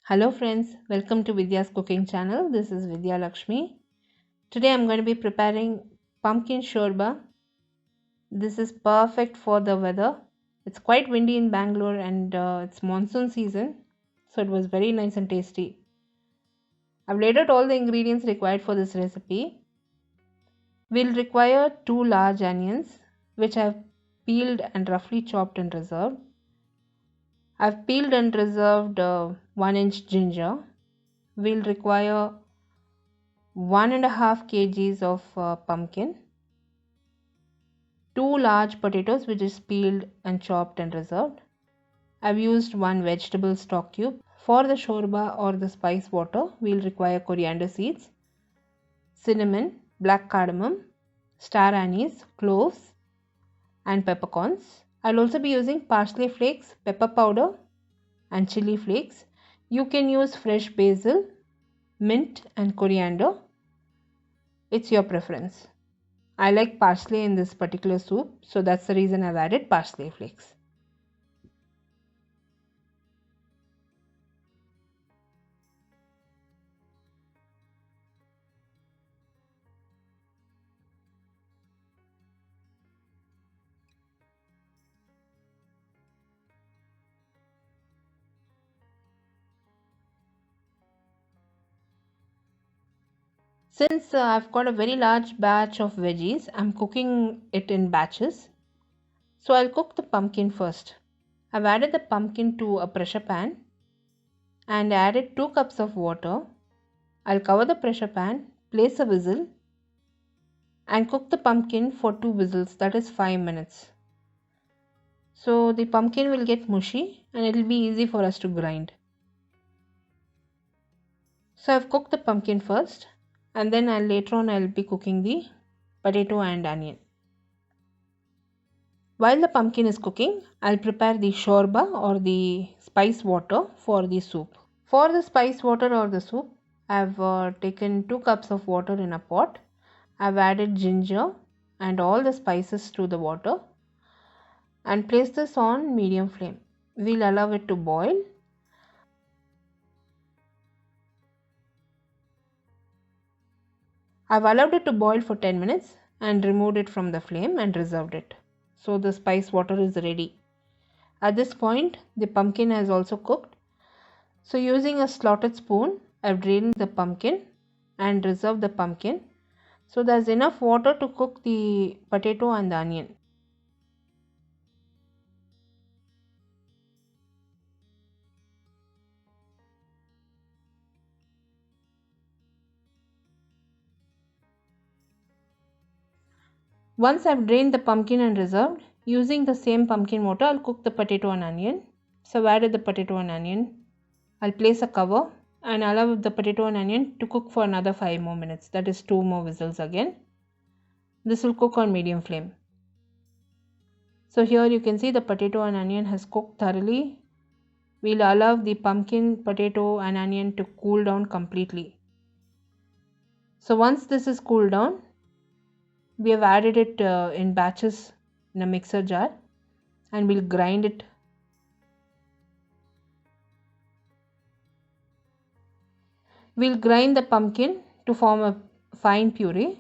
Hello friends, welcome to Vidya's cooking channel. This is Vidya Lakshmi. Today I'm going to be preparing pumpkin shorba. This is perfect for the weather. It's quite windy in Bangalore and it's monsoon season, so it was very nice and tasty. I've laid out all the ingredients required for this recipe. We'll require 2 large onions which I've peeled and roughly chopped and reserved. I've peeled and reserved 1-inch ginger. We'll require 1.5 kgs of pumpkin, 2 large potatoes which is peeled and chopped and reserved. I've used 1 vegetable stock cube. For the shorba or the spice water, we'll require coriander seeds, cinnamon, black cardamom, star anise, cloves and peppercorns. I'll also be using parsley flakes, pepper powder and chili flakes. You can use fresh basil, mint and coriander. It's your preference. I like parsley in this particular soup, so that's the reason I've added parsley flakes. Since I've got a very large batch of veggies, I'm cooking it in batches. So I'll cook the pumpkin first. I've added the pumpkin to a pressure pan and added 2 cups of water. I'll cover the pressure pan, place a whistle and cook the pumpkin for 2 whistles, that is 5 minutes. So the pumpkin will get mushy and it will be easy for us to grind. So I've cooked the pumpkin first and then later on I'll be cooking the potato and onion. While the pumpkin is cooking, I'll prepare the shorba or the spice water for the soup. For the spice water or the soup, I've taken 2 cups of water in a pot. I've added ginger and all the spices to the water and place this on medium flame. We'll allow it to boil. I've allowed it to boil for 10 minutes and removed it from the flame and reserved it. So the spice water is ready. At this point, the pumpkin has also cooked. So using a slotted spoon, I've drained the pumpkin and reserved the pumpkin. So there's enough water to cook the potato and the onion. Once I've drained the pumpkin and reserved, using the same pumpkin water, I'll cook the potato and onion. So I've added the potato and onion. I'll place a cover and allow the potato and onion to cook for another 5 more minutes. That is 2 more whistles again. This will cook on medium flame. So here you can see the potato and onion has cooked thoroughly. We'll allow the pumpkin, potato and onion to cool down completely. So once this is cooled down, we have added it in batches in a mixer jar and we'll grind it. We'll grind the pumpkin to form a fine puree.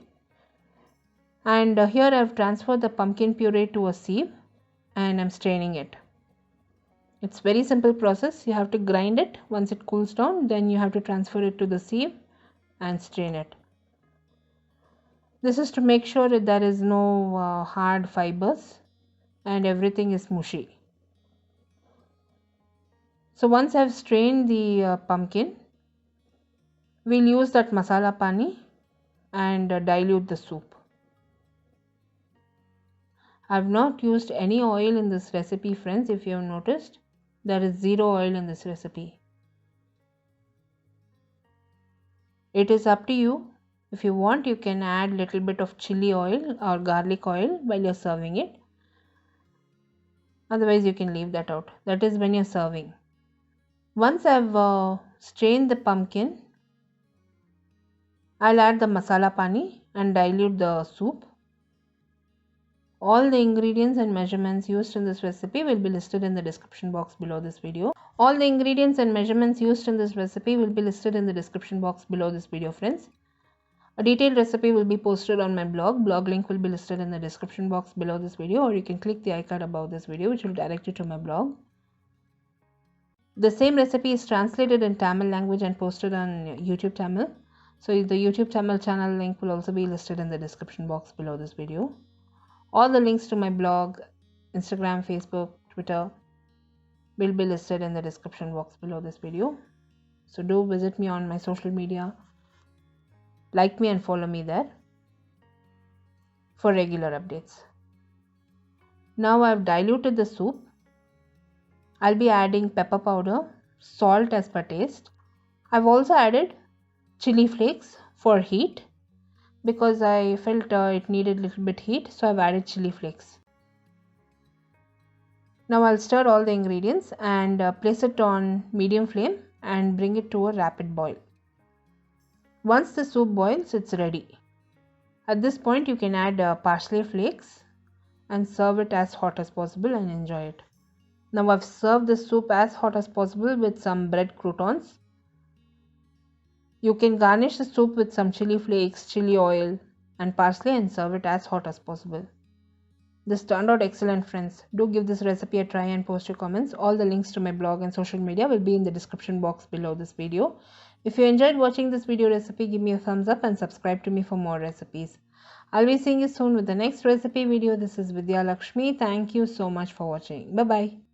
And here I've transferred the pumpkin puree to a sieve and I'm straining it. It's very simple process. You have to grind it. Once it cools down, then you have to transfer it to the sieve and strain it. This is to make sure that there is no hard fibers and everything is mushy. So once I've strained the pumpkin, we'll use that masala pani and dilute the soup. I've not used any oil in this recipe, friends. If you have noticed, there is 0 oil in this recipe. It is up to you. If you want, you can add little bit of chili oil or garlic oil while you're serving it. Otherwise, you can leave that out. That is when you're serving. Once I've strained the pumpkin, I'll add the masala pani and dilute the soup. All the ingredients and measurements used in this recipe will be listed in the description box below this video. All the ingredients and measurements used in this recipe will be listed in the description box below this video, friends. A detailed recipe will be posted on my blog. Blog link will be listed in the description box below this video, or you can click the icon above this video which will direct you to my blog. The same recipe is translated in Tamil language and posted on YouTube Tamil. So the YouTube Tamil channel link will also be listed in the description box below this video. All the links to my blog, Instagram, Facebook, Twitter will be listed in the description box below this video. So do visit me on my social media. Like me and follow me there for regular updates. Now I have diluted the soup. I'll be adding pepper powder, salt as per taste. I've also added chili flakes for heat because I felt it needed a little bit heat, so I've added chili flakes. Now I'll stir all the ingredients and place it on medium flame and bring it to a rapid boil. Once the soup boils, it's ready. At this point, you can add parsley flakes and serve it as hot as possible and enjoy it. Now I've served the soup as hot as possible with some bread croutons. You can garnish the soup with some chili flakes, chili oil and parsley and serve it as hot as possible. This turned out excellent, friends. Do give this recipe a try and post your comments. All the links to my blog and social media will be in the description box below this video. If you enjoyed watching this video recipe, give me a thumbs up and subscribe to me for more recipes. I'll be seeing you soon with the next recipe video. This is Vidya Lakshmi. Thank you so much for watching. Bye-bye.